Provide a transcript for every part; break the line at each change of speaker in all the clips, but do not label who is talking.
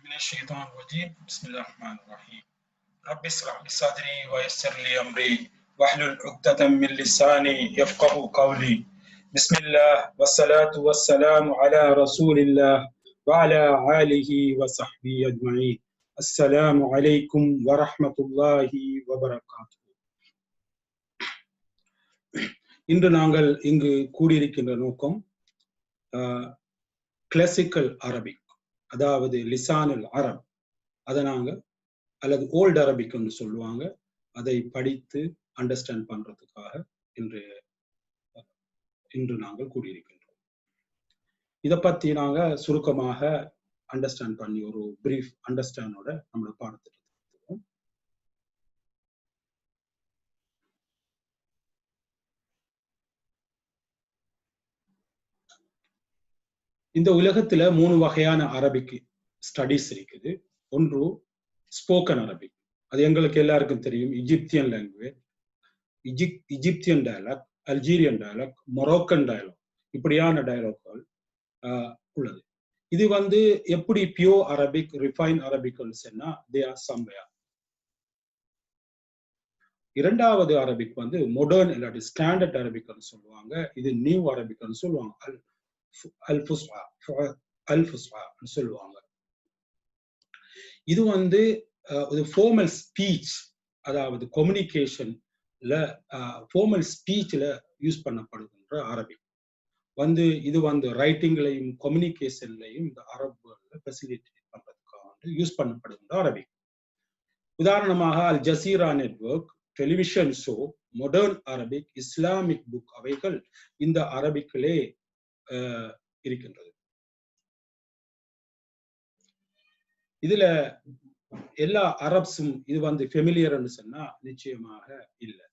من الشيطان الرجيم بسم الله الرحمن الرحيم رب اشرح لي صدري ويسر لي أمري واحلل عقدة من لساني يفقه قولي بسم الله والصلاة والسلام على رسول الله وعلى آله وصحبه أجمعين السلام عليكم ورحمة الله وبركاته. இன்று நாங்கள் இங்கு கூடியிருக்கின்ற நோக்கம் கிளாசிக்கல் அரபிக், அதாவது லிசானுல் அரப், அதை நாங்கள் அல்லது ஓல்டு அரபிக்னு சொல்லுவாங்க, அதை படித்து அண்டர்ஸ்டாண்ட் பண்றதுக்காக இன்று நாங்கள் கூடியிருக்கின்றோம். இதை பத்தி நாங்க சுருக்கமாக அண்டர்ஸ்டாண்ட் பண்ணி ஒரு பிரீஃப் அண்டர்ஸ்டாண்டோட நம்மளோட பாடத்திட்டத்தை இந்த உலகத்துல 3 வகையான அரபிக் ஸ்டடிஸ் இருக்குது. ஒன்று ஸ்போக்கன் அரபிக், அது எங்களுக்கு எல்லாருக்கும் தெரியும். Egyptian language, Egyptian dialogue, Algerian dialogue, Moroccan dialogue, இப்படியான டயலாக்கள் உள்ளது. இது எப்படி பியூர் அரபிக், ரிஃபைன் அரபிக் சொன்னா தே ஆர் சம்வேர். இரண்டாவது அரபிக் மாடர்ன் இல்லாட்டி ஸ்டாண்டர்ட் அரபிக்னு சொல்லுவாங்க. இது நியூ அரபிக்னு சொல்லுவாங்க, அல்-ஃபுஸ்ஹா சொல்லுவாங்க. இது ஒரு ஃபார்மல் ஸ்பீச், அதாவது கம்யூனிகேஷன்ல ஃபார்மல் ஸ்பீச்ல யூஸ் பண்ணப்படுகின்ற அரபிக். இது ரைட்டிங்லையும் கம்யூனிகேஷன்லையும் இந்த அரபுல ஃபெசிலிட்டேட் பண்றதுக்காக யூஸ் பண்ணப்படுகின்ற அரபிக். உதாரணமாக Al Jazeera network, television show, modern Arabic, Islamic book, அவைகள் இந்த அரபிக்கிலே இருக்கின்றது. இதுல எல்லா அரப்ஸும் இது ஃபெமிலியர்னு சொன்னா நிச்சயமாக இல்லை.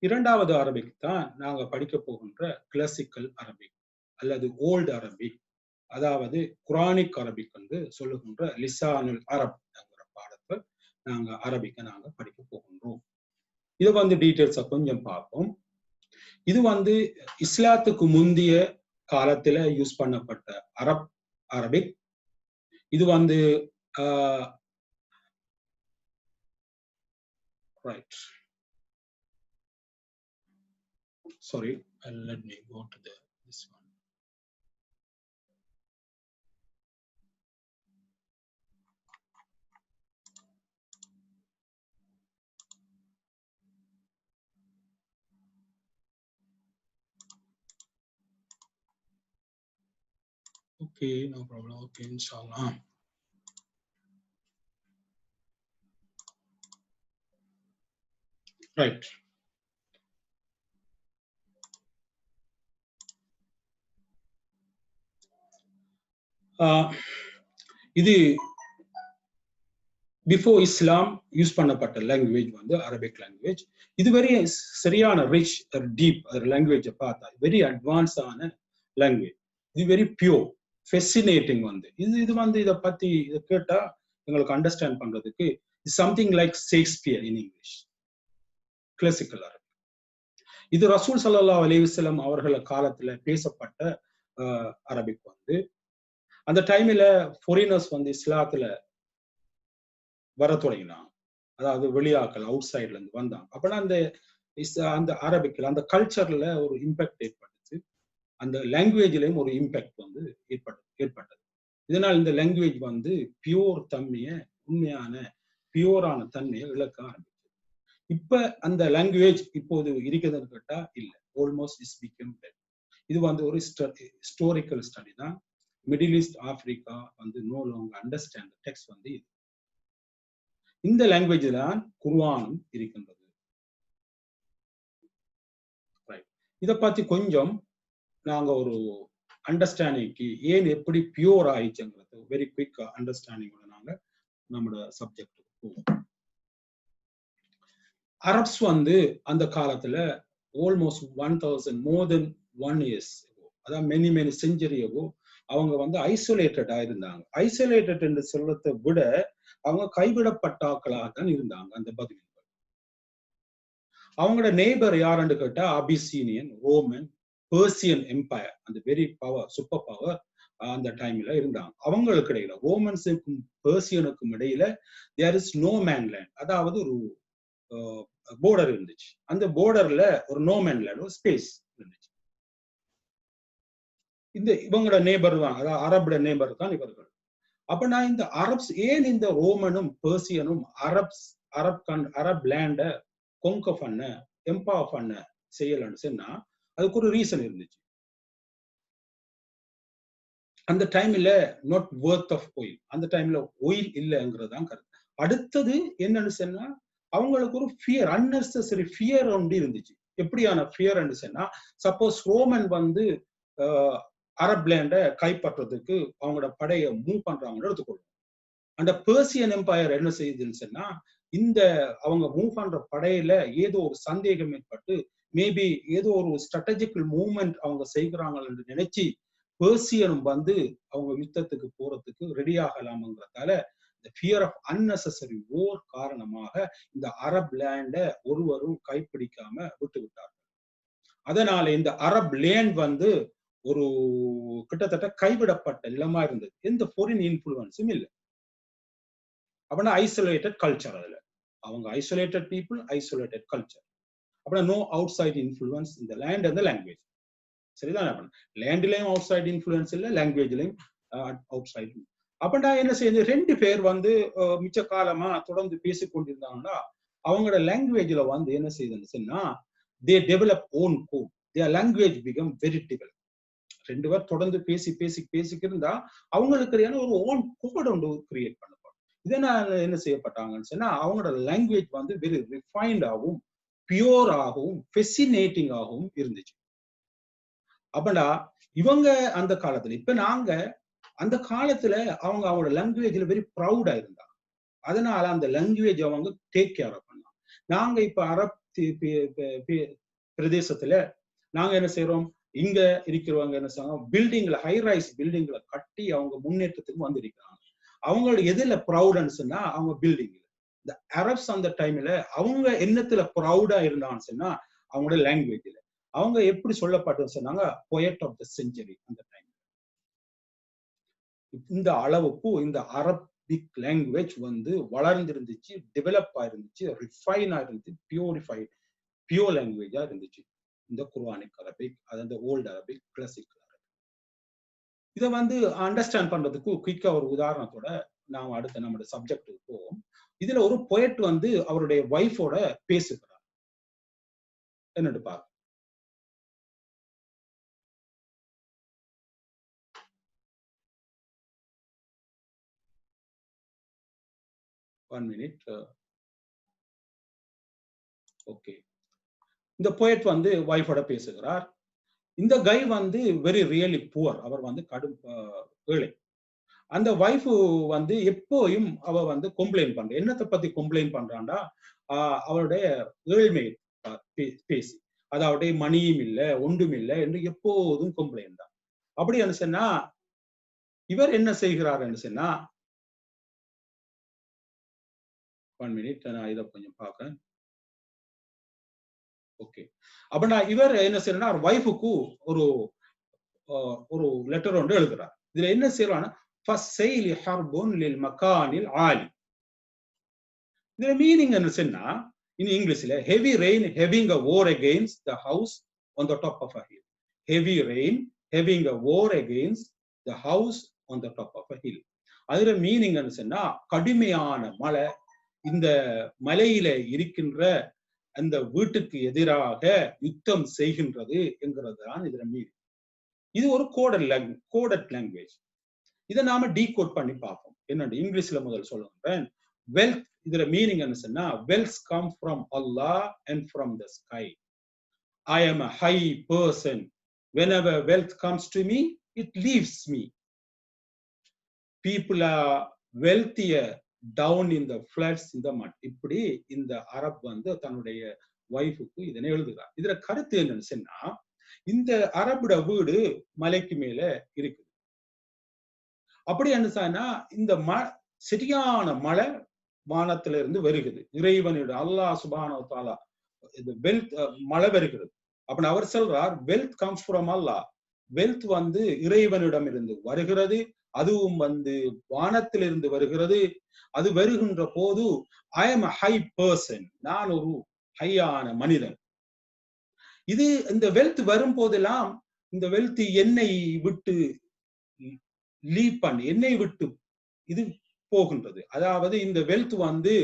இரண்டாவது அரபிக் தான் நாங்க படிக்க போகின்ற கிளாசிக்கல் அரபிக் அல்லது ஓல்டு அரபிக், அதாவது குரானிக் அரபிக் என்று சொல்லுகின்ற லிசானுல் அரப் என்கிற பாடத்தை நாங்க படிக்க போகின்றோம். இது டீட்டெயில்ஸை கொஞ்சம் பார்ப்போம். இது இஸ்லாத்துக்கு முந்தைய காலத்துல யூஸ் பண்ணப்பட்ட அரபிக். இது right, sorry, let me go to this one. Okay, no problem. Okay, inshallah. Right. இது பிஃபோர் இஸ்லாம் யூஸ் பண்ணப்பட்ட லாங்குவேஜ் அரபிக் லாங்குவேஜ். இது வெரி சரியான ரிச் டீப் லாங்குவேஜை பார்த்தா வெரி அட்வான்ஸான லாங்குவேஜ். இது வெரி பியூர், ஃபெசினேட்டிங். இதை பத்தி கேட்டா எங்களுக்கு அண்டர்ஸ்டாண்ட் பண்றதுக்கு something like Shakespeare in English, classical Arabic. இது ரசூல் ஸல்லல்லாஹு அலைஹி வஸல்லம் அவர்கள் காலத்துல பேசப்பட்ட அரபிக். அந்த டைம்ல ஃபாரினர்ஸ் இஸ்லாத்துல வர தொடங்கினாங்க, அதாவது வெளியாக்கள் அவுட் சைட்ல இருந்து வந்தாங்க. அப்பனா அந்த அரபிக்ல அந்த கல்ச்சர்ல ஒரு இம்பாக்ட் ஏற்பட்டுச்சு, அந்த லாங்குவேஜ்லயும் ஒரு இம்பாக்ட் ஏற்பட்டது. இதனால் இந்த லாங்குவேஜ் பியூர் தன்மையை, உண்மையான பியூரான தன்மையை இழக்க ஆரம்பிச்சது. இப்ப அந்த லாங்குவேஜ் இப்போது இருக்குதுன்னு கேட்டா இல்ல, ஆல்மோஸ்ட் இஸ் பிகம் டெட். இது ஒரு ஹிஸ்டாரிக்கல் ஸ்டடி தான். Middle east, Africa no longer understand text இது. இந்த லாங்குவேஜ் தான் குர்ஆனும் இருக்கின்றது. இதை பத்தி கொஞ்சம் நாங்க ஒரு அண்டர்ஸ்டாண்டிங்க்கு ஏன் எப்படி பியூர் ஆயிடுச்சுங்கிறது வெரி குவிக் அண்டர்ஸ்டாண்டிங்கோட நாங்க நம்மளோட சப்ஜெக்ட் போவோம். அரப்ஸ் அந்த காலத்துல ஆல்மோஸ்ட் 1000 மோர் தென் 1 years அதாவது மெனி செஞ்சுரி அவங்க ஐசோலேட்டடா இருந்தாங்க. ஐசோலேட்டட் என்று சொல்றதை விட அவங்க கைவிடப்பட்டாக்களாக தான் இருந்தாங்க. அந்த பதுவின்கள் அவங்களோட நெய்பர் யாருன்னு கேட்டா அபிசீனியன், ரோமன், பெர்சியன் எம்பையர், அந்த வெரி பவர், சூப்பர் பவர் அந்த டைம்ல இருந்தாங்க. அவங்களுக்கு இடையில ரோமன்ஸுக்கும் பெர்சியனுக்கும் இடையில there is no man land, அதாவது ஒரு போர்டர் இருந்துச்சு. அந்த போர்டர்ல ஒரு நோ மேன் லேண்ட், ஒரு ஸ்பேஸ் இருந்துச்சு. இந்த இவங்களோட நேபர் தான், அதாவது அரபுட நேபர் தான் இவர்கள். அப்ப நான் இந்த அரப்ஸ் ஏன் இந்த ரோமனும் பெர்சியனும் அரப் லேண்ட கொங்க பண்ண, எம்பவர் பண்ண செய்யலன்னு சொன்னா அதுக்கு ஒரு ரீசன் இருந்துச்சு. அந்த டைம்ல நாட் வொர்த் ஆஃப் ஆயில், அந்த டைம்ல ஆயில் இல்லைங்கிறதுதான் கருத்து. அடுத்தது என்னன்னு சொன்னா அவங்களுக்கு ஒரு ஃபியர், அன்னெசரி ஃபியர் ஒன்று இருந்துச்சு. எப்படியான ஃபியர் சொன்னா, சப்போஸ் ரோமன் வந்து அரப் லேண்டை கைப்பற்றதுக்கு அவங்களோட படையை மூவ் பண்றாங்கன்னு எடுத்துக்கொள்ளும். அந்த பெர்சியன் எம்பையர் என்ன செய்யுதுன்னு சொன்னா, இந்த அவங்க மூவ் பண்ற படையில ஏதோ ஒரு சந்தேகம் ஏற்பட்டு மேபி ஏதோ ஒரு ஸ்ட்ராட்டஜிக்கல் மூவ்மெண்ட் அவங்க செய்கிறாங்கன்னு நினைச்சு பெர்சியனும் வந்து அவங்க யுத்தத்துக்கு போறதுக்கு ரெடி ஆகலாம்ங்கிறதால இந்த ஃபியர் ஆஃப் அன்னெசரி வார் காரணமாக இந்த அரப் லேண்டை ஒருவரும் கைப்பிடிக்காம விட்டு விட்டார்கள். அதனால இந்த அரப் லேண்ட் வந்து ஒரு கிட்டத்தட்ட கைவிடப்பட்ட நிலமா இருந்தது. எந்த ஃபாரின் இன்ஃப்ளூயன்ஸும் இல்லை. அப்படின்னா ஐசோலேட்டட் கல்ச்சர், அதுல அவங்க ஐசோலேட்டட் பீப்புள், ஐசோலேட்டட் கல்ச்சர். அப்படின்னா நோ அவுட் சைட் இன்ஃப்ளூயன்ஸ் இந்த லேண்ட் அண்ட் லாங்குவேஜ். சரிதான், லேண்ட்லயும் அவுட் சைட் இன்ஃப்ளூயன்ஸ் இல்லை, லாங்குவேஜ்லயும் அவுட் சைட். அப்படின்னா என்ன செய்யுது, ரெண்டு பேர் வந்து மிச்ச காலமா தொடர்ந்து பேசிக்கொண்டிருந்தாங்கன்னா அவங்களோட லாங்குவேஜ்ல வந்து என்ன செய்யுதுன்னு சொன்னா they develop own code, their language become very developed. ரெண்டு பேர் தொடர்ந்து பேசிக்கிருந்தா அவங்களுக்கு ஒரு ஓன் கோட் ஒன்று கிரியேட் பண்ணப்படும். இதனால என்ன செய்யப்பட்டாங்கன்னு சொன்னா அவங்களோட லாங்குவேஜ் வந்து வெரி ரிஃபைன்டாகவும் பியூராகவும் ஃபெசினேட்டிங்காகவும் இருந்துச்சு. அப்படின்னா இவங்க அந்த காலத்துல, இப்ப நாங்க அந்த காலத்துல அவங்களோட லாங்குவேஜ்ல வெரி ப்ரௌடா இருந்தாங்க. அதனால அந்த லாங்குவேஜ் அவங்க டேக் கேர் பண்ணலாம். நாங்க இப்ப அரப் பிரதேசத்துல நாங்க என்ன செய்யறோம், இங்க இருக்கிறவங்க என்ன செய்யறோம், பில்டிங்ல ஹை ரைஸ் பில்டிங்ல கட்டி அவங்க முன்னேற்றத்துக்கு வந்திருக்கிறாங்க. அவங்களோட எதுல ப்ரௌடுன்னு சொன்னா அவங்க பில்டிங்ல. இந்த அரப்ஸ் அந்த டைம்ல அவங்க என்னத்துல ப்ரௌடா இருந்தான்னு சொன்னா அவங்களோட லாங்குவேஜ்ல. அவங்க எப்படி சொல்லப்பட்டு சொன்னாங்க, போயட் ஆஃப் த செஞ்சுரி. அந்த டைம் இந்த அளவுக்கு இந்த அரபிக் லாங்குவேஜ் வந்து வளர்ந்திருந்துச்சு, டெவலப் ஆயிருந்துச்சு, ரிஃபைன் ஆயிருந்துச்சு, பியூர் லாங்குவேஜா இருந்துச்சு இந்த குர்ஆனிக் அரபிக், அதாவது ஓல்டு அரபிக், கிளாசிக் அரபிக். இதை வந்து அண்டர்ஸ்டாண்ட் பண்றதுக்கு குயிக்கா ஒரு உதாரணத்தோட நாம் அடுத்த நம்மளுடைய சப்ஜெக்டுக்கு போவோம். இதுல ஒரு போயட் வந்து அவருடைய வைஃபோட பேசுகிறார். என்னட்டு பாருங்க. 1 minute. ஓகே, இந்த போயட் வந்து வைஃபோட பேசுகிறார். இந்த கை வந்து வெரி ரியலி புவர், அவர் வந்து கடும் ஏழை. அந்த வைஃப் வந்து எப்போயும் அவ வந்து கம்ப்ளைண்ட் பண்ற, என்னத்தை பத்தி கம்ப்ளைண்ட் பண்றான்டா, அவருடைய ஏழ்மை பேசி, அதாவது மணியும் இல்லை ஒன்றும் இல்லை என்று எப்போதும் கம்ப்ளைண்ட் தான். அப்படி சொன்னா இவர் என்ன செய்கிறார் சொன்னா, 1 minute, நான் இதை கொஞ்சம் பார்க்கிறேன். ஓகே, அப்படின்னா இவர் என்ன செய்யறா, வைஃபுக்கு ஒரு ஒரு லெட்டர் ஒன்று எழுதுறார். இதுல என்ன செய்யறான்னா, இதுல மீனிங் என்ன சொன்னா, in இங்கிலீஷ்ல heavy rain having a war against the house on the top of a hill. Heavy rain having a war against the house on the top of a hill. அதுல meaning என்ன சொன்னா, கடுமையான மழை இந்த மலையில இருக்கின்ற அந்த வீட்டுக்கு எதிராக யுத்தம் செய்கின்றது என்கிறது தான் இதுல மீனிங். இது ஒரு கோடட் லாங்குவேஜ். இதை நாம டீகோட் பண்ணி பார்ப்போம். என்னண்டு இங்கிலீஷ்ல முதல் சொல்லுறேன். வெல்த், இதுல மீனிங் என்ன சொன்னா, wealth come from Allah and from the sky. I am a high person. Whenever wealth comes to me, it leaves me. People are wealthier down in the floods in the mud. இப்படி இந்த Arab வந்து தன்னுடைய வைஃபுக்கு இதனை எழுதுகிறார். இதுல கருத்து என்னன்னு சொன்னா, இந்த அரபுட வீடு மலைக்கு மேல இருக்குது. அப்படி என்ன சொன்னா, இந்த சரியான மழை வானத்துல இருந்து வருகிறது, இறைவனுடைய அல்லாஹ் சுப்ஹானஹு வ தஆலா இந்த வெல்த் மழை வருகிறது. அப்ப அவர் சொல்றார், wealth comes from Allah, wealth வந்து இறைவனிடமிருந்து வருகிறது, அதுவும் வந்து வானத்திலிருந்து வருகிறது. அது வருகின்ற போது ஐ எம் ஹை பர்சன், நான் ஒரு ஹையான மனிதன். இது இந்த வெல்த் வரும் போதெல்லாம் இந்த வெல்த் என்னை விட்டு லீவ் பண்ணி என்னை விட்டு இது போகின்றது. அதாவது இந்த வெல்த் வந்து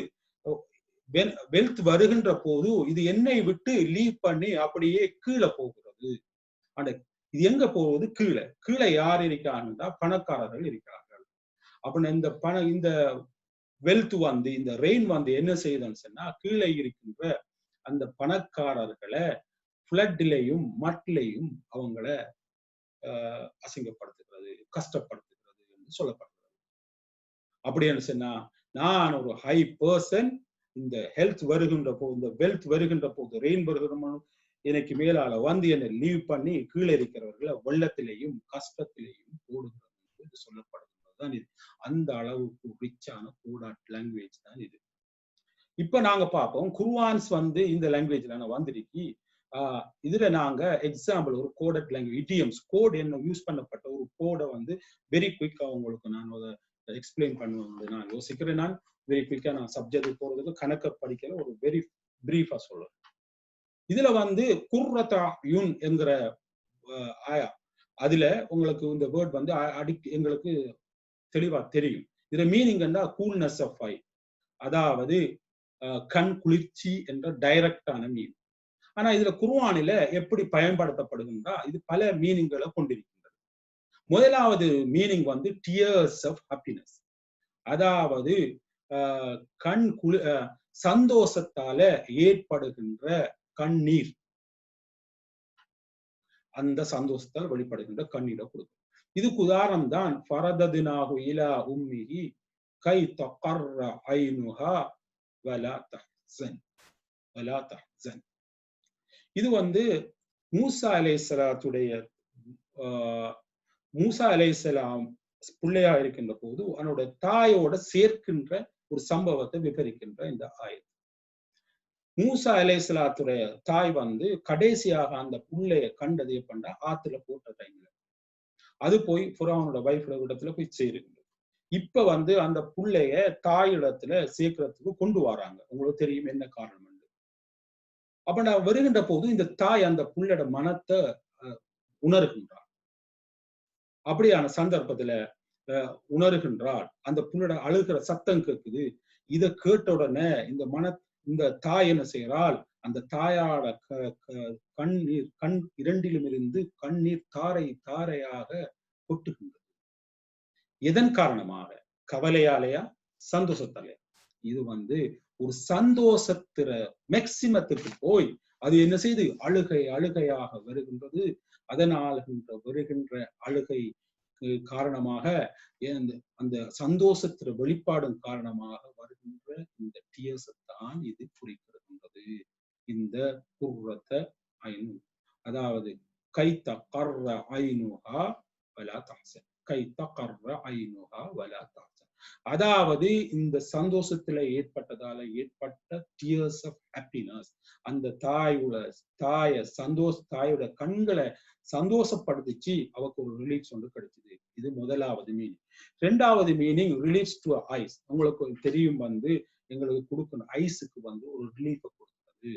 வெல்த் வருகின்ற போது இது என்னை விட்டு லீவ் பண்ணி அப்படியே கீழே போகிறது. அந்த இது எங்க போகுது? கீழே. கீழே யார் இருக்கிறாங்கன்னா பணக்காரர்கள் இருக்கிறார்கள். அப்படின்னு இந்த வெல்த் வந்து இந்த ரெயின் வந்து என்ன செய்யுதுன்னு சொன்னா கீழே இருக்கின்ற அந்த பணக்காரர்களை ஃப்ளட்லையும் மட்லையும் அவங்கள அசிங்கப்படுத்துகிறது, கஷ்டப்படுத்துகிறது என்று சொல்லப்படுகிறது. அப்படின்னு சொன்னா நான் ஒரு ஹை பர்சன், இந்த ஹெல்த் வருகின்ற போது, இந்த வெல்த் வருகின்ற போது, ரெயின் வருகிற எனக்கு மேலால வந்து என்னை லீவ் பண்ணி கீழே இருக்கிறவர்களை வெள்ளத்திலேயும் கஷ்டத்திலேயும் போடுகிறது என்று சொல்லப்படுகிறது தான் இது. அந்த அளவுக்கு ரிச்சான கோடாட் லாங்குவேஜ் தான் இது. இப்ப நாங்க பார்ப்போம் குர்ஆன்ஸ் வந்து இந்த லாங்குவேஜ்ல வந்திருக்கு. இதுல நாங்க எக்ஸாம்பிள் ஒரு கோடட் லாங்குவேஜ் இடியம்ஸ் கோட் என்ன யூஸ் பண்ணப்பட்ட ஒரு கோடை வந்து வெரி குயிக்கா உங்களுக்கு நான் அதை எக்ஸ்பிளைன் பண்ணுவேன் நான் யோசிக்கிறேன். நான் வெரி குயிக்கா நான் சப்ஜெக்ட் போறதுக்கு கணக்க படிக்கிற ஒரு வெரி பிரீஃபா சொல்றேன். இதுல வந்து குர்ரதாயுன் என்கிற ஆயா, அதுல உங்களுக்கு இந்த வேர்ட் வந்து எங்களுக்கு தெளிவா தெரியும். இதுல மீனிங் என்ன? கூல்னஸ் ஆஃப் ஐ, அதாவது கண் குளிர்ச்சி என்ற டைரக்டான மீனிங். ஆனா இதுல குர்ஆனில எப்படி பயன்படுத்தப்படுகின்றா இது பல மீனிங்களை கொண்டிருக்கின்றது. முதலாவது மீனிங் வந்து டியர்ஸ் ஆஃப் ஹாப்பினஸ், அதாவது கண் சந்தோஷத்தால ஏற்படுகின்ற கண்ணீர், அந்த சந்தோஷத்தால் வெளிப்படுகின்ற கண்ணீரை கொடுக்கும். இதுக்கு உதாரணம் தான் ஃபரததுனாஹு இலா உம்மிஹி கை தகர்ர ஐனுஹா வலா தஹ்சன் வலா தஹ்சன். இது வந்து மூசா அலைஹிஸ்ஸலாத்துடைய மூசா அலைஹிஸ்ஸலாம் பிள்ளையா இருக்கின்ற போது அவனோட தாயோட சேர்க்கின்ற ஒரு சம்பவத்தை விவரிக்கின்ற இந்த ஆயத். மூசா அலைஹிஸ்ஸலாத்துடைய தாய் வந்து கடைசியாக அந்த புள்ளைய கண்டது எப்பண்டா ஆத்துல போட்ட டைம்ல அது போய் ஃபிரௌனோட வைஃபோட இடத்துல போய் சேருகின்றது. இப்ப வந்து அந்த புள்ளைய தாயிடத்துல சேர்க்கிறதுக்கு கொண்டு வராங்க. உங்களுக்கு தெரியும் என்ன காரணம். அப்ப நான் வருகின்ற போது இந்த தாய் அந்த புள்ளோட மனத்தை உணர்கின்றார். அப்படியான சந்தர்ப்பத்துல உணர்கின்றார். அந்த புள்ளோட அழுகிற சத்தம் கேட்குது. இதை கேட்ட உடனே இந்த தாய் என்ன செய்யறாள்? அந்த தாயோட கண் இரண்டிலும் இருந்து கண்ணீர் தாரை தாரையாக கொட்டுகின்றது. எதன் காரணமாக? கவலையாலையா சந்தோஷத்தாலையா? இது வந்து ஒரு சந்தோஷத்திற மேக்சிமத்துக்கு போய் அது என்ன செய்து அழுகையாக வருகின்றது. அதனால் வருகின்ற அழுகை காரணமாக அந்த சந்தோஷத்திற வெளிப்பாடும் காரணமாக வருகின்ற இந்த டியர்ஸைத்தான் இது குறிப்பிடுகின்றது. இந்த குர்ரத ஐனு, அதாவது கை தகர்ர ஐனுஹா வலா தஹ்சன், கை தகர்ர ஐனுஹா வலா தஹ்சன், அதாவது இந்த சந்தோஷத்துல ஏற்பட்ட டியர்ஸ் ஆஃப் ஹாப்பினஸ், அந்த தாயோட கண்களை சந்தோஷப்படுத்திச்சு, அவக்கு ஒரு ரிலீஃப் ஒன்று கிடைச்சது. இது முதலாவது மீனிங். ரெண்டாவது மீனிங் ரிலீஃப்ஸ் டு ஐஸ். உங்களுக்கு தெரியும் வந்து எங்களுக்கு கொடுக்கணும் ஐஸுக்கு வந்து ஒரு ரிலீஃபை கொடுக்கிறது.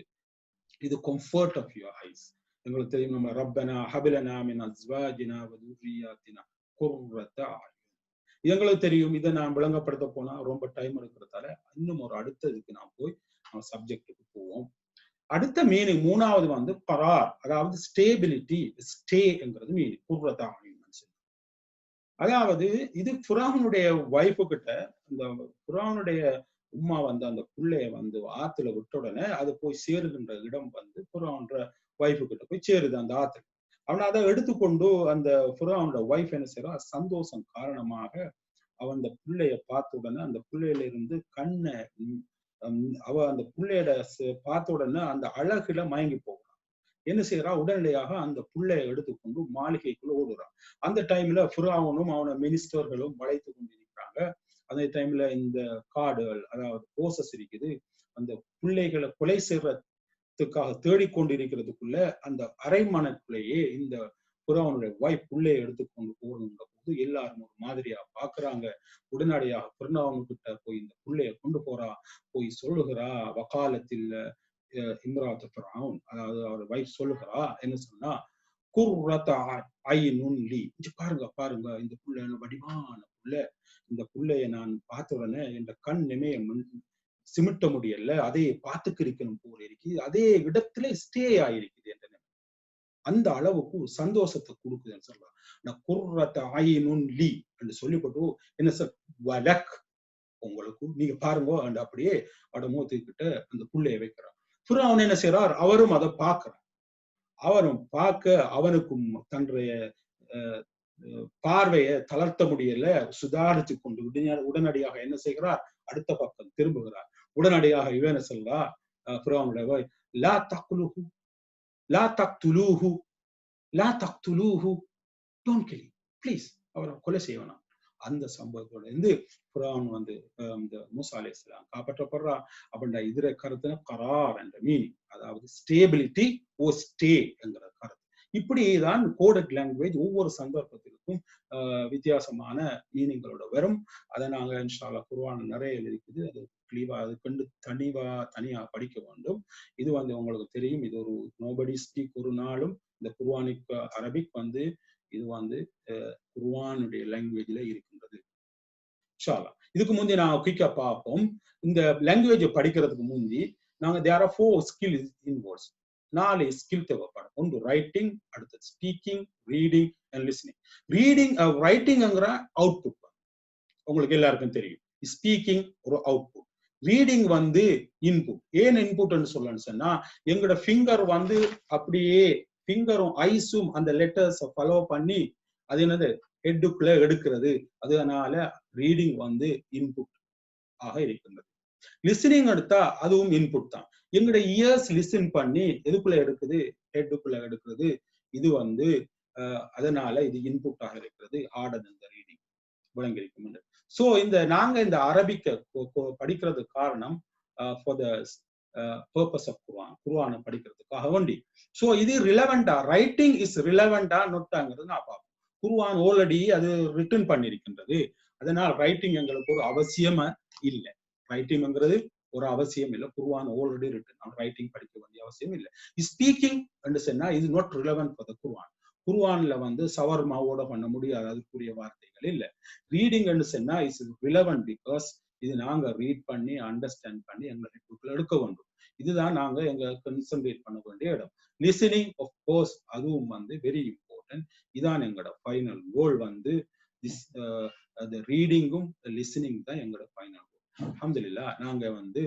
இது கம்ஃபர்ட் ஆஃப் யுவர் ஐஸ். எங்களுக்கு தெரியும் நம்ம ரப்பனா ஹபிலனா மின் அஸ்வாஜினா வ துர்ரியாத்தினா குர்ரத அயுன். எங்களுக்கு தெரியும். இதை நான் விளங்கப்படுத்த போனா ரொம்ப டைம் எடுக்கிறதால இன்னும் ஒரு அடுத்ததுக்கு நான் போய் சப்ஜெக்டுக்கு போவோம். அடுத்த மீனிங் மூணாவது வந்து கரார், அதாவது ஸ்டேபிலிட்டி, ஸ்டே என்கிறது மீனிங் குர்ரத அயுன். அதாவது இது ஃபிரௌனுடைய வைஃபு கிட்ட, அந்த ஃபிரௌனுடைய உம்மா வந்து அந்த புள்ளைய வந்து ஆத்துல விட்ட உடனே அது போய் சேருகின்ற இடம் வந்து ஃபிரௌனுடைய வைஃபு கிட்ட போய் சேருது அந்த ஆத்துல. அவனை அதை எடுத்துக்கொண்டு அந்த ஃபிரௌனோட வைஃப் என்ன செய்யறா, சந்தோஷம் காரணமாக அவன் அந்த பிள்ளைய பார்த்த உடனே அந்த பிள்ளையில இருந்து கண்ணை அவ அந்த பிள்ளையோட பார்த்த உடனே அந்த அழகுல மயங்கி போகிறான். என்ன செய்யறா, உடனடியாக அந்த பிள்ளைய எடுத்துக்கொண்டு மாளிகைக்குள்ள ஓடுறான். அந்த டைம்ல ஃபிரௌனும் அவன மினிஸ்டர்களும் வளைத்து கொண்டிருக்கிறாங்க. அந்த டைம்ல இந்த காடுகள், அதாவது போசஸ் இருக்குது, அந்த பிள்ளைகளை கொலை செய்யறதுக்காக தேடிக்கொண்டிருக்கிறதுக்குள்ள அந்த அரைமனக்குள்ளேயே இந்த அவனுடைய வைஃப் உள்ளே எடுத்துக்கொண்டு போகின்ற போது எல்லாரும் ஒரு மாதிரியா பாக்குறாங்க. உடனடியாக பிறனவனுக்கிட்ட போய் இந்த புள்ளைய கொண்டு போறா, போய் சொல்லுகிறா. வக்காலத்தில் இம்ராத்து ஃபிரௌன், அதாவது அவர் வைஃப் சொல்லுகிறா என்ன சொன்னா, குர்ரத ஐனுன் லி, பாருங்க பாருங்க இந்த புள்ள வடிவான புள்ள, இந்த புள்ளைய நான் பார்த்த உடனே என்ற கண் நிமைய சிமிட்ட முடியல, அதே பார்த்துக்கு இருக்கணும் போல இருக்கு, அதே இடத்துல ஸ்டே ஆயிருக்குது என்ற அந்த அளவுக்கு சந்தோஷத்தை கொடுக்குதுன்னு சொல்லலாம். நான் குர்ரத ஐனுன் லி என்று சொல்லிப்பட்டு என்ன சார் வலக், உங்களுக்கு நீங்க பாருங்க and அப்படியே அவட மூத்துக்கிட்ட அந்த புள்ளைய வைக்கிறார். ஃபிரௌன் என்ன செய்யறார், அவரும் அதை பார்க்கிறார். அவரும் பார்க்க அவனுக்கும் தன்னுடைய பார்வையை தளர்த்த முடியல, சுதாரித்து கொண்டு உடனடியாக என்ன செய்கிறார், அடுத்த பக்கம் திரும்புகிறார். உடனடியாக இவன் சொல்றா ஃபிரௌனுடைய, லா தக்லுஹு லா தக்துலூஹு லா தக்துலூஹு, டோன்ட் கில், ப்ளீஸ் அவரை கொலை செய்யணும். அந்த சம்பவத்தோட இருந்து குர்ஆன் வந்து இந்த மூசா அலைஹிஸ்ஸலாம் காப்பாற்றப்படுறா அப்படின்ற இதுர கருத்து கரார் என்ற மீனிங், அதாவது ஸ்டேபிலிட்டி ஓ ஸ்டே என்கிற கருத்து. இப்படிதான் கோடட் லாங்குவேஜ் ஒவ்வொரு சந்தர்ப்பத்திற்கும் வித்தியாசமான மீனிங்களோட வரும். அதை நாங்க இன்ஷா அல்லாஹ் குர்ஆன் நிறைய இருக்குது, அது கிளீவா அது கண்டு தனியா படிக்க வேண்டும். இது வந்து உங்களுக்கு தெரியும், இது ஒரு நோபடி ஸ்பீக் ஒரு நாளும் இந்த குர்ஆனிக் அரபிக் வந்து இது வந்து குர்ஆனுடைய லாங்குவேஜ்ல இருக்கின்றது. இன்ஷா அல்லாஹ் இதுக்கு முந்தி நான் குயிக்கா பார்ப்போம். இந்த லாங்குவேஜ் படிக்கிறதுக்கு முந்தி நாங்க there are 4 skill involves, 4 skill தேவைப்படும். ஒன்று ரைட்டிங், அடுத்தது speaking, reading and listening. Reading ரைட்டிங்ங்கிற அவுட்புட் உங்களுக்கு எல்லாருக்கும் தெரியும், ஸ்பீக்கிங் ஒரு அவுட்புட், ரீடிங் வந்து இன்புட். ஏன் இன்புட்னு சொல்லணும்னு சொன்னா, எங்களோட ஃபிங்கர் வந்து அப்படியே ஃபிங்கரும் ஐஸும் அந்த லெட்டர்ஸை ஃபாலோ பண்ணி அது என்னது ஹெட்டுக்குள்ள எடுக்கிறது. அதனால ரீடிங் வந்து இன்புட் ஆக இருக்கின்றது. லிசனிங் எடுத்தா அதுவும் இன்புட் தான். எங்களுடைய இயர்ஸ் லிசன் பண்ணி எதுக்குள்ள எடுக்குது, ஹெட்டுக்குள்ள எடுக்கிறது. இது வந்து அதனால இது இன்புட் ஆக இருக்கிறது. ஆர்டர் இந்த ரீடிங் விளங்கியிருக்கும். சோ இந்த நாங்க இந்த அரபிக்க படிக்கிறது காரணம் ஃபார் த பர்பஸ் ஆஃப் குர்ஆனை படிக்கிறதுக்காக வேண்டி. சோ இது ரிலவெண்டா, ரைட்டிங் இஸ் ரிலவெண்டா நொட்டாங்கிறது நான் பார்ப்போம். குர்ஆன் ஆல்ரெடி அது ரிட்டன் பண்ணியிருக்கின்றது, அதனால் ரைட்டிங் எங்களுக்கு ஒரு அவசியம் இல்லை. ரைட்டிங்ங்கிறது ஒரு அவசியம் இல்லை, குர்ஆன் ஆல்ரெடி ரிட்டன், ரைட்டிங் படிக்க வேண்டிய அவசியம் இல்லை. ஸ்பீக்கிங் என்று சொன்னா இது நாட் ரிலவென்ட் ஃபார் த குர்ஆன். குர்ஆன்ல வந்து சவர்மாவோட பண்ண முடியாது, அதுக்குரிய வார்த்தைகள் இல்லை. ரீடிங் என்று சொன்னா இஸ் ரிலவென்ட் பிகாஸ் இது நாங்க ரீட் பண்ணி அண்டர்ஸ்டாண்ட் பண்ணி எங்களை எடுக்க வேண்டும். இதுதான் நாங்க எங்க கன்சன்ட்ரேட் பண்ண வேண்டிய இடம். லிசனிங் ஆஃப் கோர்ஸ் அதுவும் வந்து வெரி இம்பார்ட்டன்ட். இதான் எங்களோட ஃபைனல் கோல் வந்து ரீடிங்கும் லிசனிங் தான் எங்களோட ஃபைனல் கோல். அல்ஹம்துலில்லாஹ் நாங்க வந்து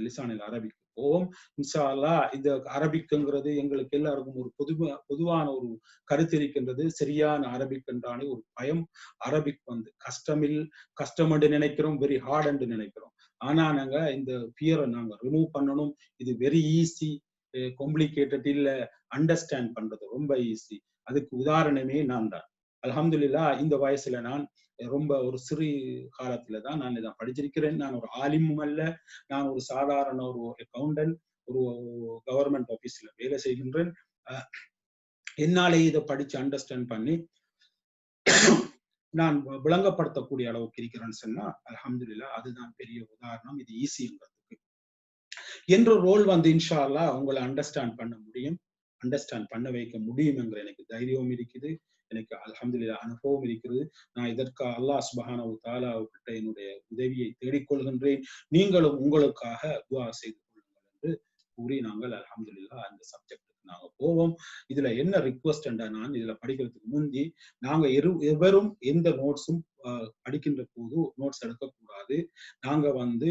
லிசானில் அரபிக்கு போவோம் இன்ஷா அல்லாஹ். இந்த அரபிக்குங்கிறது எங்களுக்கு எல்லாருக்கும் ஒரு பொதுவான ஒரு கருத்து இருக்கின்றது. சரியான அரபிக் என்றாலே ஒரு பயம். அரபிக் வந்து கஷ்டம் என்று நினைக்கிறோம், வெரி ஹார்ட் என்று நினைக்கிறோம். ஆனா நாங்க இந்த ஃபியரை நாங்க ரிமூவ் பண்ணணும். இது வெரி ஈஸி, காம்ப்ளிகேட்டட் இல்ல, அண்டர்ஸ்டாண்ட் பண்றது ரொம்ப ஈஸி. அதுக்கு உதாரணமே நான் தான். அல்ஹம்துலில்லாஹ் இந்த வயசுல நான் ரொம்ப ஒரு சிறு காலத்துல தான் நான் இதை படிச்சிருக்கிறேன். நான் ஒரு ஆலிமும் அல்ல, நான் ஒரு சாதாரண ஒரு அக்கௌண்டன்ட், ஒரு கவர்மெண்ட் ஆபீஸ்ல வேலை செய்கின்றேன். என்னாலே இதை படிச்சு அண்டர்ஸ்டாண்ட் பண்ணி நான் விளங்கப்படுத்தக்கூடிய அளவுக்கு இருக்கிறேன்னு சொன்னா அல்ஹம்துலில்லாஹ் அதுதான் பெரிய உதாரணம். இது ஈஸிங்கிறதுக்கு என்ற ரோல் வந்து இன்ஷா அல்லாஹ் உங்களை அண்டர்ஸ்டாண்ட் பண்ண முடியும், அண்டர்ஸ்டாண்ட் பண்ண வைக்க முடியும் என்கிற எனக்கு தைரியம் இருக்குது, எனக்கு அல்ஹம்துலில்லாஹ் அனுபவம் இருக்கிறது. நான் இதற்காக அல்லாஹ் சுப்ஹானஹு வ தஆலா கிட்ட என்னுடைய உதவியை தேடிக்கொள்கின்றேன். நீங்களும் உங்களுக்காக துஆ செய்து கொள்ளுங்கள் என்று கூறி நாங்கள் அல்ஹம்துலில்லாஹ் அந்த சப்ஜெக்டுக்கு நாங்க போவோம். இதுல என்ன ரிக்வெஸ்ட் என்றா, நான் இதுல படிக்கிறதுக்கு முந்தி நாங்க எவரும் எந்த நோட்ஸும் படிக்கின்ற போது நோட்ஸ் எடுக்கக்கூடாது. நாங்க வந்து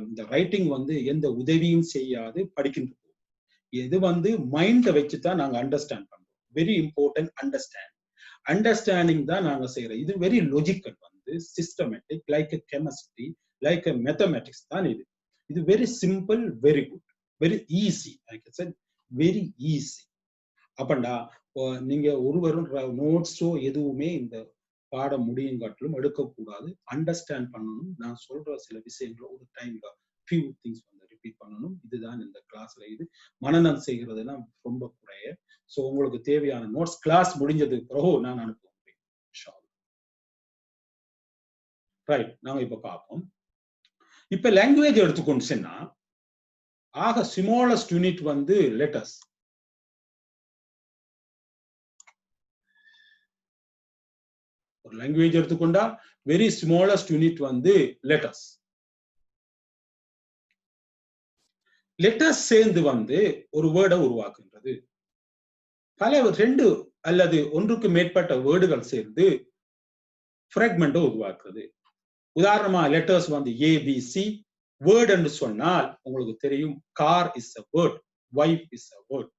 இந்த ரைட்டிங் வந்து எந்த உதவியும் செய்யாது படிக்கின்ற போது. இது வந்து மைண்ட வச்சுதான் நாங்க அண்டர்ஸ்டாண்ட் பண்றோம். வெரி இம்பார்ட்டன்ட் அண்டர்ஸ்டாண்டிங் தான் நாங்க செய்யறோம். இது வெரி லாஜிக்கல், வந்து systematic, like a chemistry, like a mathematics தான் இது. இது very simple, very good, very easy, very easy. அப்பண்டா நீங்க ஒருவரும் நோட்ஸோ எதுவுமே இந்த பாடம் முடியும் காட்டிலும் எடுக்கக்கூடாது, அண்டர்ஸ்டாண்ட் பண்ணணும். நான் சொல்ற சில விஷயங்களை ஒரு டைம்ல ஃபியூ திங்ஸ் வந்து ரிப்பீட் பண்ணணும். இதுதான் இந்த கிளாஸ்ல இது மனநம் செய்கிறதுனா ரொம்ப குறைய. ஸோ உங்களுக்கு தேவையான நோட்ஸ் கிளாஸ் முடிஞ்சதுக்கு பிறகு நான் அனுப்புவேன். ரைட், நாம இப்ப பார்ப்போம். இப்ப லாங்குவேஜ் எடுத்துக்கொண்டு சொன்னா ஆக ஸ்மாலஸ்ட் யூனிட் வந்து லெட்டர்ஸ். ஒரு லாங்குவேஜ் எடுத்துக்கொண்டா வெரி ஸ்மாலஸ்ட் யூனிட் வந்து லெட்டர்ஸ். லெட்டர்ஸ் சேர்ந்து வந்து ஒரு வேர்டை உருவாக்குகின்றது. பல 2 அல்லது ஒன்றுக்கு மேற்பட்ட வேர்டுகள் சேர்ந்து ஃப்ராக்மெண்ட் உருவாக்குறது. உதாரணமா லெட்டர்ஸ் வந்து ஏபிசி. வேர்ட் என்று சொன்னால் உங்களுக்கு தெரியும், car is a word, wife is a word.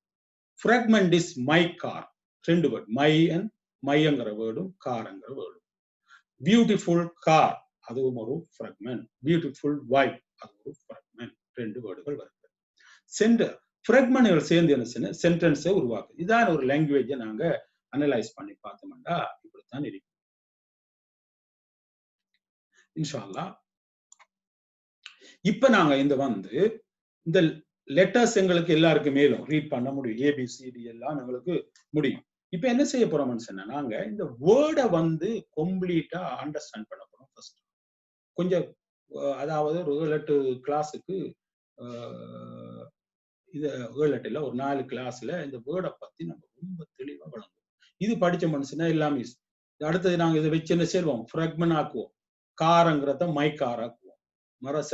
Fragment is my car. 2 word, மைங்கிற வேர்டும் கார்ங்கிற வேர்டும். பியூட்டிஃபுல் கார் அதுவும் ஒரு ஃப்ராக்மெண்ட். பியூட்டிஃபுல் வைஃப் அது ஒரு ஃப்ராக்மெண்ட். 2 வேர்டுகள் வருது. ஃப்ராக்மெண்ட்கள் சேர்ந்து என்ன சென்டென்ஸை உருவாக்குது. இதான் ஒரு லாங்குவேஜை நாங்க அனலைஸ் பண்ணி பார்த்தோம்னா இப்படித்தான் இருக்கு. இன்ஷா அல்லாஹ் இப்ப நாங்க இந்த லெட்டர்ஸ் எங்களுக்கு எல்லாருக்கும் மேலும் ரீட் பண்ண முடியும். ஏபிசிடி எல்லாம் எங்களுக்கு முடியும். இப்ப என்ன செய்ய போறோம்னு சொன்னா நாங்க இந்த வேர்டை கம்ப்ளீட்டா அண்டர்ஸ்டாண்ட் பண்ண போறோம். ஃபர்ஸ்ட் கொஞ்சம் அதாவது ஒரு 7-8 கிளாஸுக்கு இது 7-8 இல்ல ஒரு 4 கிளாஸ்ல இந்த வேர்டை பத்தி நம்ம ரொம்ப தெளிவா வழங்குவோம். இது படிச்ச மனுஷனா எல்லாமே. அடுத்தது நாங்க இதை வச்சு என்ன செய்வோம், ஃப்ராக்மெண்ட் ஆக்குவோம். காரங்கிறத மை கார் ஆக்குவோம்.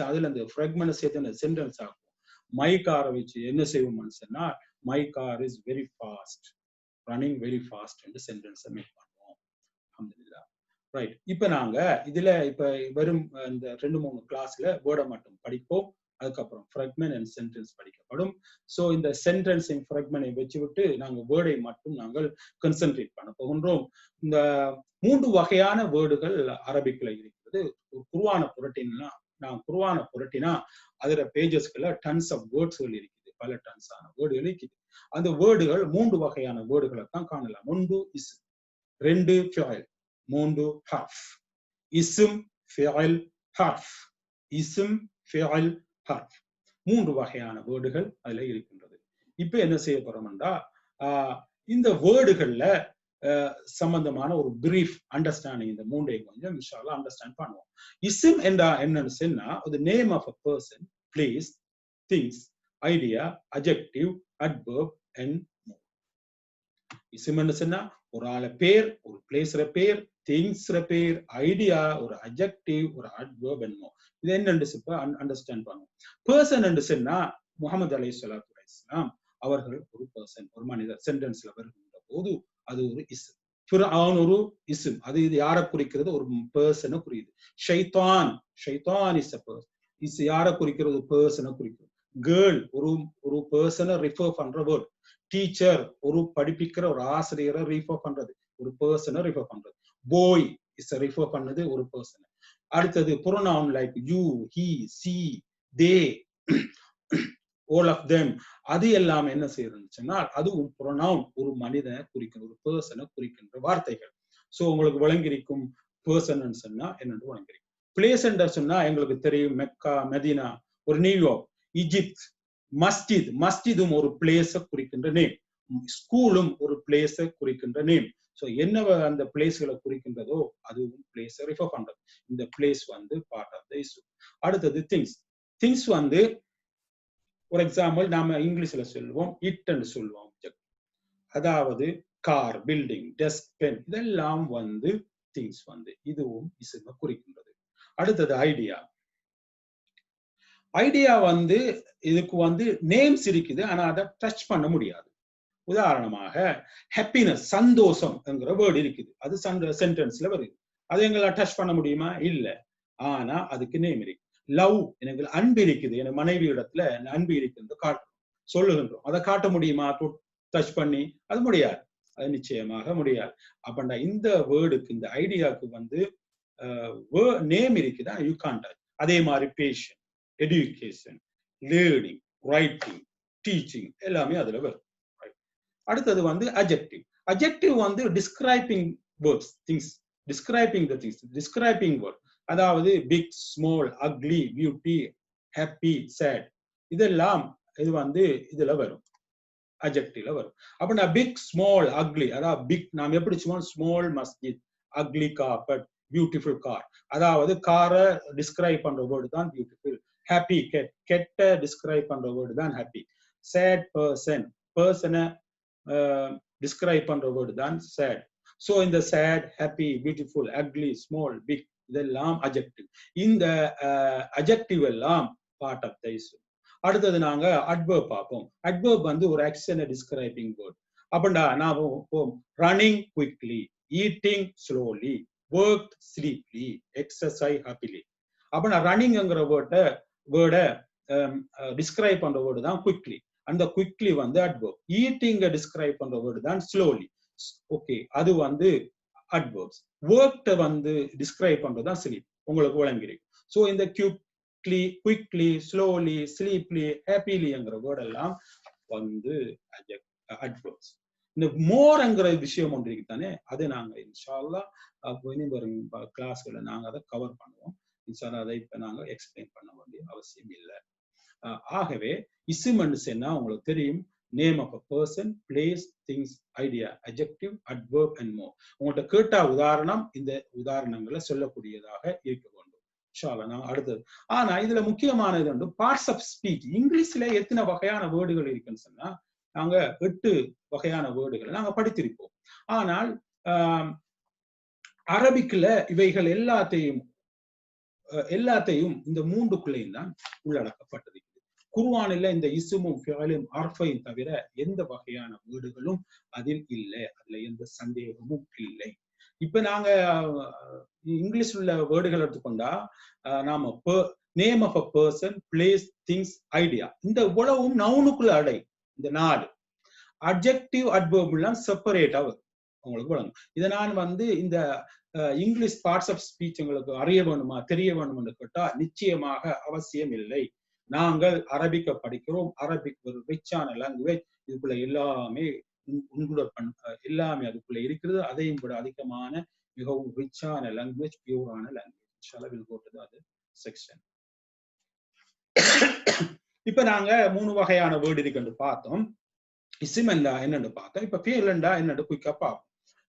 அதுல இந்த ஃப்ராக்மெண்ட் சேர்த்து சென்டென்ஸ் ஆக்குவோம். மை காரை வச்சு என்ன செய்வோம் மனுஷன்னா, my car is very fast, running very fast என்று சென்டென்ஸை மேக் பண்ணுவோம். அல்ஹம்துலில்லாஹ். ரைட், இப்ப நாங்க இதுல இப்ப வெறும் இந்த 2-3 கிளாஸ்ல வேர்டை மட்டும் படிப்போம். அதுக்கப்புறம் ஃப்ராக்மெண்ட் அண்ட் சென்டென்ஸ் படிக்கப்படும். ஸோ இந்த சென்டென்ஸிங் ஃப்ராக்மெண்டை வச்சு விட்டு நாங்கள் வேர்டை மட்டும் நாங்கள் கன்சென்ட்ரேட் பண்ண போகின்றோம். இந்த 3 வகையான வேர்டுகள் அரபிக்ல இருக்கிறது. குர்ஆனை புரட்டினா அதுல பேஜஸ்ல டன்ஸ் ஆஃப் வேர்ட்ஸ்கள் இருக்குது. பல டன்ஸான வேர்டுகள் இருக்குது. அந்த வேர்டுகள் 3 வகையான வேர்டுகளை தான் காணலாம். 1 இஸ்ம், 2 ஃபிஅல், 3 ஹர்ஃப். இஸ்ம், ஃபிஅல், ஹர்ஃப். இஸ்ம், ஃபிஅல், ஹர்ஃப். 3 வகையான வேர்டுகள் அதுல இருக்கின்றது. இப்ப என்ன செய்ய போறோம்னா இந்த வேர்டுகள்ல சம்பந்தமான ஒரு பிரீஃப் அண்டர்ஸ்டாண்டிங் இந்த 3ஐயும் கொஞ்சம் இன்ஷா அல்லாஹ் அண்டர்ஸ்டாண்ட் பண்ணுவோம். இஸ்ம் என்றா என்னன்னு சொன்னா the name of a person, place, things, idea, adjective, adverb and more. இஸ்ம் என்ன சொன்னா ஒரு ஆள பேர், ஒரு பிளேஸ்ற பேர், திங்ஸ்ற பேர், ஐடியா, ஒரு அட்ஜெக்டிவ், ஒரு அட்வர்ப் and more. இது என்னன்னு அண்டர்ஸ்டாண்ட் பண்ணுவோம். பர்சன் என்று சொன்னா முஹம்மது அலைஹிஸ்ஸலாத்து வஸ்ஸலாம் அவர்கள் ஒரு பர்சன், ஒரு மனிதர். சென்டென்ஸ்ல வருகின்ற போது அது ஒரு இஸ்ம். ஃபிர்அவுன் ஒரு இஸ்ம். அது இது யாரை குறிக்கிறது, ஒரு பர்சனை குறிக்குது. ஷைத்தான் இஸ் a person. இஸ் யாரை குறிக்கிறது, பர்சனை குறிக்கிறது. கேர்ள் ஒரு பர்சனை ரிஃபர் பண்ற வேர்ட். டீச்சர் ஒரு படிப்பிக்கிற ஒரு ஆசிரியரை ரிஃபர் பண்றது, ஒரு பர்சனை ரிஃபர் பண்றது. போய் இஸ் ரிஃபர் பண்ணது ஒரு பர்சனை. அடுத்தது pronoun like you, he, she, they, all of them. அது எல்லாம் என்ன செய்யறதுன்னா அதுவும் pronoun, ஒரு மனிதனை குறிக்கின்ற, ஒரு பர்சனை குறிக்கின்ற வார்த்தைகள். சோ உங்களுக்கு விளங்கியிருக்கும் பர்சன் சொன்னா என்னன்னு விளங்கியிருக்கும். பிளேஸ் என்று சொன்னா எங்களுக்கு தெரியும், மெக்கா, மெதினா, ஒரு நியூயார்க், ஈஜிப்த். மஸ்ஜிதும் ஒரு பிளேஸை குறிக்கின்ற நேம். ஸ்கூலும் ஒரு பிளேஸை குறிக்கின்ற நேம். சோ என்ன அந்த பிளேஸ்களை குறிக்கின்றதோ அதுவும் பிளேஸை ரிஃபர் பண்றது. இந்த பிளேஸ் பார்ட் ஆஃப் த இஸ்ஸு. அடுத்தது திங்ஸ் ஒரு எக்ஸாம்பிள் நாம இங்கிலீஷ்ல சொல்லுவோம் இட் என்று சொல்லுவோம். அதாவது கார், பில்டிங், டெஸ்க், பென், இதெல்லாம் திங்ஸ் இதுவும் இஸ்மை குறிக்கின்றது. அடுத்தது ஐடியா இதுக்கு நேம்ஸ் இருக்குது, ஆனா அதை டச் பண்ண முடியாது. உதாரணமாக ஹாப்பினஸ், சந்தோஷம் என்கிற வேர்டு இருக்குது. அது சென்டென்ஸ்ல வருது. அது எங்களால் டச் பண்ண முடியுமா? இல்ல. ஆனா அதுக்கு நேம் இருக்கு. லவ், எனக்கு அன்பு இருக்குது, என் மனைவி இடத்துல அன்பு இருக்குது காட்டுறோம், சொல்லுகின்றோம். அதை காட்ட முடியுமா டச் பண்ணி? அது முடியாது. அது நிச்சயமாக முடியாது. அப்படின்னா இந்த வேர்டுக்கு, இந்த ஐடியாவுக்கு நேம் இருக்குதா, யூ கான்ட் டச். அதே மாதிரி passion, education, learning, writing, teaching எல்லாமே அதுல வரும். அடுத்தது adjective describing words, things, describing the things, describing word. அதாவது big, small, ugly, beauty, happy, sad. இதெல்லாம் இது வந்து இதுல வரும், அட்ஜெக்டிவ்ல வரும். அப்படின்னா பிக், ஸ்மால், அக்லி, அதாவது பிக் நாம் எப்படி சொல்லுவோம், ஸ்மால் மஸ்ஜித், அக்லி கார்பெட், பியூட்டிஃபுல் கார். அதாவது காரை டிஸ்கிரைப் பண்ற வேர்டு தான் பியூட்டிஃபுல். ஹாப்பி, கெட்ட டிஸ்கிரைப் பண்ற வேர்டு தான் ஹாப்பி. சேட் பர்சன், பர்சனை டிஸ்கிரைப் பண்ற வேர்டு தான் சேட். ஸோ இந்த sad, happy, beautiful, ugly, small, big இதெல்லாம் அட்ஜெக்டிவ். இந்த அட்ஜெக்டிவ் எல்லாம் பார்ட் ஆஃப் த இஸ்ம். அடுத்தது நாங்க அட்வர்ப் பார்ப்போம். அட்வர்ப் வந்து ஒரு ஆக்ஷனை டிஸ்கிரைபிங் வேர்ட். அப்படின்னா நான் running quickly, eating slowly, work sleepily, exercise happily. அப்படின்னா ரன்னிங்ங்கிற வேர்டை டிஸ்கிரைப் பண்ற வேர்டு தான் குவிக்லி. அந்த குவிக்லி வந்து அட்வர்ப். ஈட்டிங்க டிஸ்கிரைப் பண்ற வேர்டு தான் ஸ்லோலி. ஓகே, அது வந்து அட்வர்ப்ஸ். ஒர்க்கை வந்து டிஸ்கிரைப் பண்றது தான் ஸ்லீப். உங்களுக்கு விளங்கிருக்கு. ஸோ இந்த குவிக்லி, ஸ்லோலி, ஸ்லீப்லி, ஹாப்பிலிங்கிற வேர்ட் எல்லாம் வந்து அட்வர்ப்ஸ். இந்த மோர்ங்கிற விஷயம் ஒன்று இருக்கு தானே, அது நாங்க இன்ஷா அல்லாஹ் இனி வரும் கிளாஸ்ல நாங்க அதை கவர் பண்ணுவோம். இன்ஷா அல்லாஹ் அதை இப்ப நாங்க எக்ஸ்பிளைன் பண்ண வேண்டிய அவசியம் இல்லை. ஆகவே இஸ்ம் சொன்னா உங்களுக்கு தெரியும், name of a person, place, things, idea, adjective, adverb and more. உங்கள்கிட்ட கேட்டா உதாரணம் இந்த உதாரணங்களை சொல்லக்கூடியதாக இருக்க வேண்டும். நான் அடுத்தது. ஆனா இதுல முக்கியமானது வந்து பார்ட்ஸ் ஆஃப் ஸ்பீச். இங்கிலீஷ்ல எத்தனை வகையான வேர்டுகள் இருக்குன்னு சொன்னா நாங்க 8 வகையான வேர்டுகளை நாங்க படித்திருப்போம். ஆனால் அரபிக்ல இவைகள் எல்லாத்தையும் இந்த 3க்குள்ளேயும் தான் உள்ளடக்கப்பட்டிருக்கிறது. குர்ஆனில் இந்த இஸ்மும் ஃபிஅலும் அர்ஃபையும் தவிர எந்த வகையான வேர்டுகளும் அதில் இல்லை. அதுல எந்த சந்தேகமும் இல்லை. இப்ப நாங்க இங்கிலீஷ் உள்ள வேர்டுகள் எடுத்துக்கொண்டா நாம name of a person, place, things, idea, இந்த உலகம் நவுனுக்குள்ள அடை. இந்த 4 அட்ஜெக்டிவ், அட்வர்ப் எல்லாம் செப்பரேட்டா வரும். உங்களுக்கு வழங்கும். இதை நான் வந்து இந்த இங்கிலீஷ் பார்ட்ஸ் ஆஃப் ஸ்பீச் உங்களுக்கு அறிய வேணுமா, தெரிய வேணும்னு கேட்டா நிச்சயமாக அவசியம் இல்லை. நாங்கள் அரபிக்க படிக்கிறோம். அரபிக் ஒரு ரிச்சான லாங்குவேஜ். இதுக்குள்ள எல்லாமே எல்லாமே அதுக்குள்ள இருக்கிறது. அதையும் விட அதிகமான மிகவும் ரிச்சான லாங்குவேஜ், பியூரான லாங்குவேஜ். செக்ஷன். இப்ப நாங்க 3 வகையான வேர்டு இருக்குன்னு பார்த்தோம். இஸ்ம் என்னன்னு பார்த்தோம். இப்ப ஃபிஅல் என்னன்னு குயிக்கா பார்ப்போம்.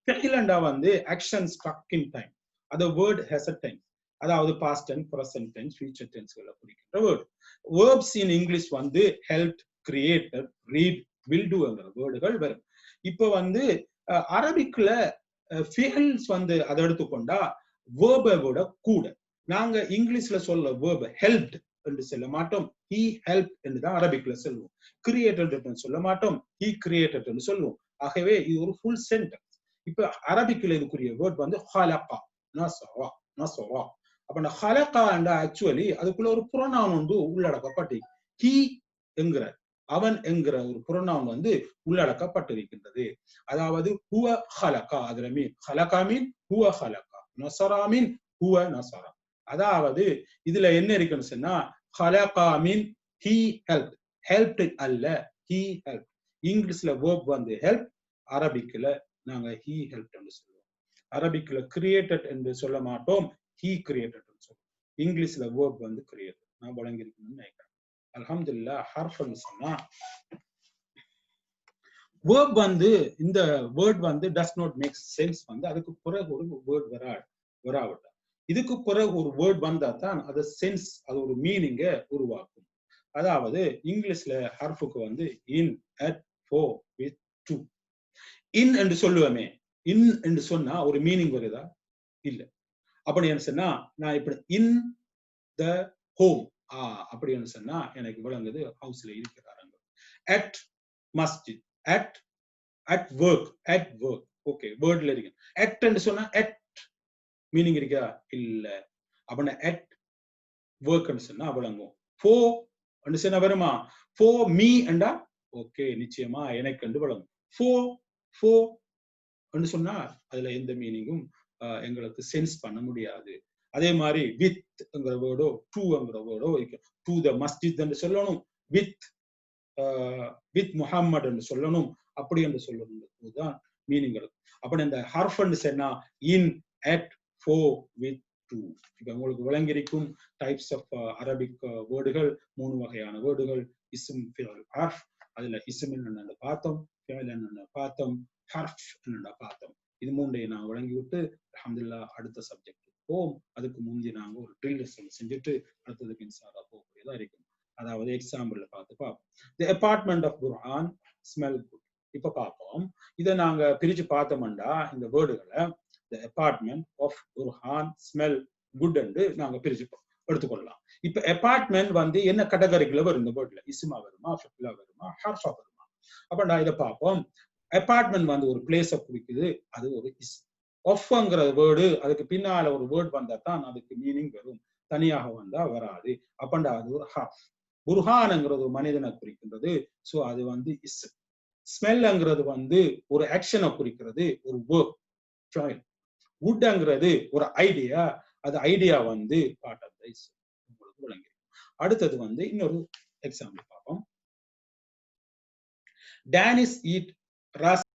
ஃபிஅல் வந்து ஆக்ஷன் ஸ்ட்ரக் இன் டைம். அது வேர்ட் ஹேஸ் a time. அதாவது past tense, present tense, future டென்ஸ்களை குறிக்கின்ற வேர்ட். வேர்ப்ஸ் இன் இங்கிலீஷ் வந்து ஹெல்ப்ட், கிரியேட்டட், ரீட், வில் டூங்கிற வேர்டுகள் வரும். இப்ப வந்து அரபிக்ல ஃபிஅல்ஸ் வந்து அதை எடுத்துக்கொண்டா வேர்பை விட கூட. நாங்க இங்கிலீஷ்ல சொல்ல வேர்ப் ஹெல்ப்ட் என்று சொல்ல மாட்டோம், he helped என்று தான் அரபிக்ல சொல்லுவோம். கிரியேட்டட் என்று சொல்ல மாட்டோம், he created என்று சொல்லுவோம். ஆகவே இது ஒரு ஃபுல் சென்டென்ஸ். இப்ப அரபிக்ல இதுக்குரிய வேர்ட் வந்து ஹலகா, நஸரா, நஸரா. அப்ப ஹலகா என்ற ஆக்சுவலி அதுக்குள்ள ஒரு புரோனவுன் வந்து உள்ளடக்கப்பட்டு he என்கிற, அவன் என்கிற ஒரு புரோனவுன் வந்து உள்ளடக்கப்பட்டிருக்கின்றது. அதாவது ஹுவ ஹலகா, அதுல மீன் ஹலகா மீன் ஹுவ ஹலகா, நஸரா மீன் ஹுவ நஸரா. அதாவது இதுல என்ன இருக்குன்னு சொன்னா ஹலகா மீன் he helped, helped அல்ல he helped. இங்கிலீஷ்ல வேர்ப் வந்து ஹெல்ப், அரபிக்ல நாங்க he helped என்று சொல்லுவோம். அரபிக்ல கிரியேட்டட் என்று சொல்ல மாட்டோம், he created என்று சொல்லுவோம். இங்கிலீஷ்ல வேர்ப் வந்து கிரியேட்டட். நான் வழங்கியிருக்கணும்னு நினைக்கிறேன். அல்ஹம்துலில்லாஹ். ஹர்ஃப்னு சொன்னா வேர்ப் வந்து இந்த வேர்ட் வந்து டஸ் நாட் மேக் சென்ஸ் வந்து அதுக்கு பிறகு ஒரு வேர்ட் வராவிட்டா. இதுக்கு பிறகு ஒரு வேர்ட் வந்தா தான் அது சென்ஸ், அது ஒரு மீனிங்க உருவாக்கும். அதாவது இங்கிலீஷ்ல ஹர்ஃபுக்கு வந்து இன், அட், ஃபோர், வித், டு. இன் என்று சொல்லுவோமே, இன் என்று சொன்னா ஒரு மீனிங் வருதா? இல்ல. அப்படின்னு சொன்னா நான் இப்படி இன் த ஹோம் அப்படின்னு சொன்னா எனக்கு விளங்குது ஹவுஸ்ல இருக்கிறாங்க. அட் மஸ்ஜித், அட் ஒர்க், ஓகே வேர்ட்ல இருக்கு. அட் என்று சொன்னா அட் மீனிங் இருக்கா? இல்ல. அப்படின்னா அட் ஒர்க்னு சொன்னா விளங்கும். ஃபோர் சொன்னா வருமா? ஃபோர் மீ என்றா ஓகே நிச்சயமா எனக்கு என்று விளங்கும். ஃபோர் சொன்னா அதுல எந்த மீனிங்கும் எங்களுக்கு சென்ஸ் பண்ண முடியாது. அதே மாதிரி வித்ங்கிற வேர்டோ டூங்கிற வேர்டோ இருக்கு. டு த மஸ்ஜித் என்று சொல்லணும், வித் முஹம்மட் என்று சொல்லணும், அப்படி என்று சொல்லணும் தான் மீனிங் இருக்கும். அப்படி இந்த ஹர்ஃப் சொன்னா இன், அட், ஃபோர், வித், 2. இப்ப உங்களுக்கு விளங்கியிருக்கும் டைப்ஸ் ஆஃப் அரபிக் வேர்டுகள் 3 வகையான வேர்டுகள். இஸ்ம், ஃபிஅல், ஹர்ஃப். அதுல இஸ்ம் என்னன்னு பார்த்தோம், ஃபிஅல் என்னன்னு பார்த்தோம், ஹர்ஃப் என்னன்னு பார்த்தோம். இது மூன்றையும் நான் விளங்கி விட்டு அல்ஹம்துலில்லாஹ் அடுத்த சப்ஜெக்ட் போவோம். அதுக்கு முந்தி நாங்க ஒரு ட்ரில் செஞ்சுட்டு அடுத்ததுக்கு இன்ஷாஅல்லாஹ் போகக்கூடியதா இருக்கும். அதாவது எக்ஸாம்பிள்ல பார்த்து பார்ப்போம். The apartment of Quran smell good. இப்ப பார்ப்போம். இதை நாங்க பிரிச்சு பார்த்தோம்டா இந்த வேர்டுகளை the apartment of Burhan smell good என்று நாங்க பிரிச்சு எடுத்துக்கொள்ளலாம். இப்ப அபார்ட்மெண்ட் வந்து என்ன கேட்டகரிக்குள்ள வரும் இந்த வேர்ட்ல? இஸ்மா வருமா, ஃபிஅலா வருமா, ஹர்ஃபா வருமா? அப்ப நான் இதை பார்ப்போம். அபார்ட்மெண்ட் வந்து ஒரு பிளேஸை குறிக்குது, அது ஒரு இஸ்ம். ஒஃப்ங்கிற வேர்டு அதுக்கு பின்னால ஒரு வேர்டு வந்தா தான் அதுக்கு மீனிங் வரும், தனியாக வந்தா வராது. அப்பண்டா அது ஒரு ஹர்ஃப். புர்ஹான்ங்கிறது ஒரு மனிதனை குறிக்கின்றது, சோ அது வந்து இஸ்ம். ஸ்மெல்ங்கிறது வந்து ஒரு ஆக்ஷனை குறிக்கிறது, ஒரு வேர்ப். வுட்ங்கிறது ஒரு ஐடியா, அது ஐடியா வந்து பார்ட் ஆஃப் தி இஸ்ம். உங்களுக்கு விளங்கி. அடுத்தது வந்து இன்னொரு எக்ஸாம்பிள் பார்ப்போம். டேனிஸ் ஈட் ரா